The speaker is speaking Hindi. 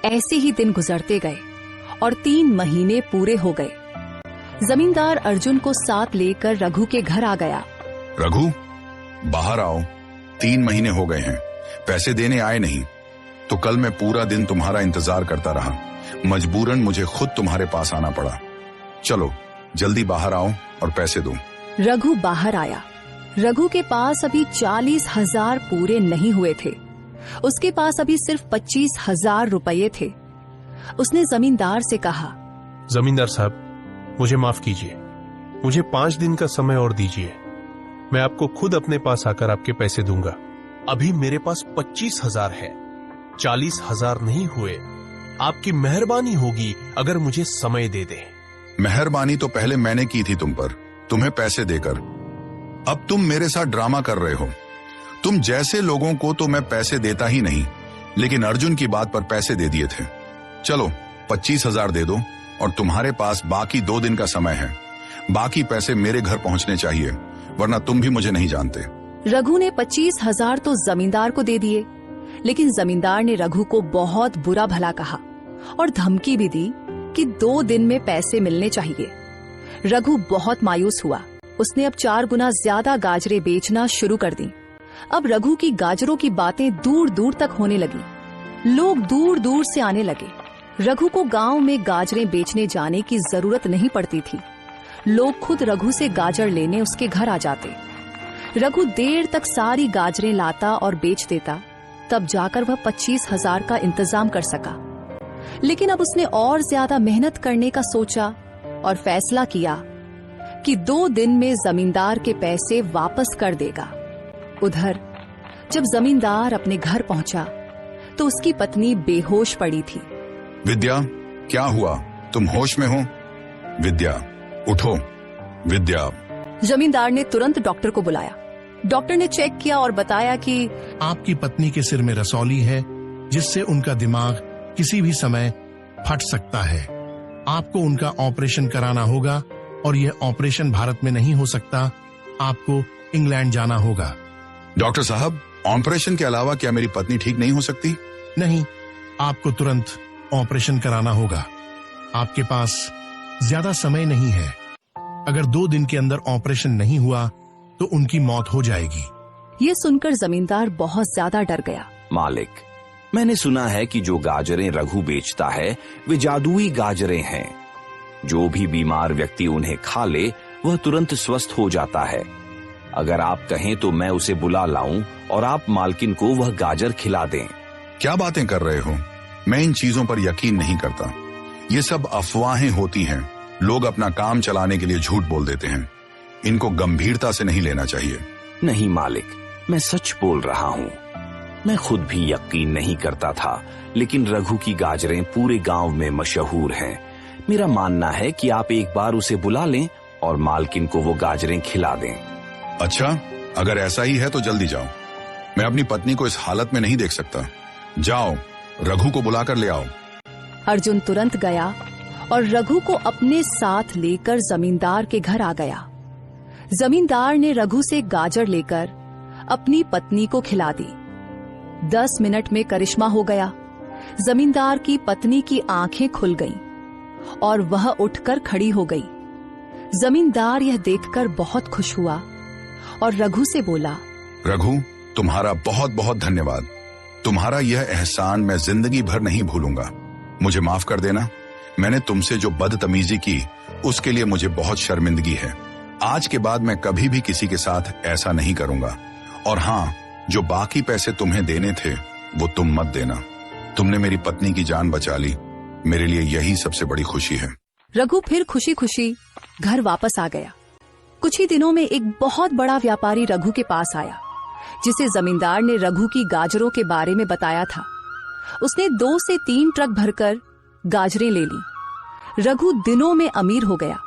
ऐसे ही दिन गुजरते गए और 3 महीने पूरे हो गए। जमींदार अर्जुन को साथ लेकर रघु के घर आ गया। रघु, बाहर आओ। 3 महीने हो गए हैं, पैसे देने आए नहीं, तो कल मैं पूरा दिन तुम्हारा इंतजार करता रहा। मजबूरन मुझे खुद तुम्हारे पास आना पड़ा। चलो जल्दी बाहर आओ और पैसे दो। रघु बाहर आया। रघु के पास अभी 40,000 पूरे नहीं हुए थे। उसके पास अभी सिर्फ 25,000 रुपये थे। उसने जमींदार से कहा, जमींदार साहब, मुझे माफ कीजिए, मुझे 5 दिन का समय और दीजिए। मैं आपको खुद अपने पास आकर आपके पैसे दूंगा। अभी मेरे पास 25,000 है, 40,000 नहीं हुए। आपकी मेहरबानी होगी अगर मुझे समय दे दे। मेहरबानी तो पहले मैंने की थी तुम पर, तुम्हें पैसे देकर। अब तुम मेरे साथ ड्रामा कर रहे हो। तुम जैसे लोगों को तो मैं पैसे देता ही नहीं, लेकिन अर्जुन की बात पर पैसे दे दिए थे। चलो 25,000 दे दो और तुम्हारे पास बाकी 2 दिन का समय है। बाकी पैसे मेरे घर पहुंचने चाहिए, वरना तुम भी मुझे नहीं जानते। रघु ने 25,000 तो जमींदार को दे दिए, लेकिन जमींदार ने रघु को बहुत बुरा भला कहा और धमकी भी दी कि 2 दिन में पैसे मिलने चाहिए। रघु बहुत मायूस हुआ। उसने अब 4 गुना ज्यादा गाजरें बेचना शुरू कर दी। अब रघु की गाजरों की बातें दूर दूर तक होने लगी। लोग दूर दूर से आने लगे। रघु को गांव में गाजरें बेचने जाने की जरूरत नहीं पड़ती थी। लोग खुद रघु से गाजर लेने उसके घर आ जाते। रघु देर तक सारी गाजरें लाता और बेच देता, तब जाकर वह 25,000 का इंतजाम कर सका। लेकिन अब उसने और ज्यादा मेहनत करने का सोचा और फैसला किया कि 2 दिन में जमींदार के पैसे वापस कर देगा। उधर जब जमींदार अपने घर पहुंचा तो उसकी पत्नी बेहोश पड़ी थी। विद्या, क्या हुआ? तुम होश में हो? विद्या, उठो। विद्या। जमींदार ने तुरंत डॉक्टर को बुलाया। डॉक्टर ने चेक किया और बताया कि आपकी पत्नी के सिर में रसौली है, जिससे उनका दिमाग किसी भी समय फट सकता है। आपको उनका ऑपरेशन कराना होगा और यह ऑपरेशन भारत में नहीं हो सकता। आपको इंग्लैंड जाना होगा। डॉक्टर साहब, ऑपरेशन के अलावा क्या मेरी पत्नी ठीक नहीं हो सकती? नहीं, आपको तुरंत ऑपरेशन कराना होगा। आपके पास ज्यादा समय नहीं है। अगर 2 दिन के अंदर ऑपरेशन नहीं हुआ तो उनकी मौत हो जाएगी। ये सुनकर जमींदार बहुत ज्यादा डर गया। मालिक, मैंने सुना है कि जो गाजरें रघु बेचता है वे जादुई गाजरें हैं। जो भी बीमार व्यक्ति उन्हें खा ले वह तुरंत स्वस्थ हो जाता है। अगर आप कहें तो मैं उसे बुला लाऊं और आप मालकिन को वह गाजर खिला दें। क्या बातें कर रहे हो? मैं इन चीजों पर यकीन नहीं करता। ये सब अफवाहें होती हैं। लोग अपना काम चलाने के लिए झूठ बोल देते हैं। इनको गंभीरता से नहीं लेना चाहिए। नहीं मालिक, मैं सच बोल रहा हूँ। मैं खुद भी यकीन नहीं करता था, लेकिन रघु की गाजरें पूरे गांव में मशहूर हैं। मेरा मानना है कि आप एक बार उसे बुला लें और मालकिन को वो गाजरें खिला दें। अच्छा, अगर ऐसा ही है तो जल्दी जाओ। मैं अपनी पत्नी को इस हालत में नहीं देख सकता। जाओ, रघु को बुलाकर ले आओ। अर्जुन तुरंत गया और रघु को अपने साथ लेकर जमींदार के घर आ गया। जमींदार ने रघु से गाजर लेकर अपनी पत्नी को खिला दी। 10 मिनट में करिश्मा हो गया। जमींदार की पत्नी की आंखें खुल गईं और वह उठकर खड़ी हो गई। जमींदार यह देखकर बहुत खुश हुआ और रघु से बोला, रघु, तुम्हारा बहुत बहुत धन्यवाद। तुम्हारा यह एहसान मैं जिंदगी भर नहीं भूलूंगा। मुझे माफ कर देना। मैंने तुमसे जो बदतमीजी की उसके लिए मुझे बहुत शर्मिंदगी है। आज के बाद मैं कभी भी किसी के साथ ऐसा नहीं करूंगा। और हाँ, जो बाकी पैसे तुम्हें देने थे वो तुम मत देना। तुमने मेरी पत्नी की जान बचा ली। मेरे लिए यही सबसे बड़ी खुशी है। रघु फिर खुशी खुशी घर वापस आ गया। कुछ ही दिनों में एक बहुत बड़ा व्यापारी रघु के पास आया, जिसे जमींदार ने रघु की गाजरों के बारे में बताया था। उसने 2 से 3 ट्रक भरकर गाजरें ले ली। रघु दिनों में अमीर हो गया।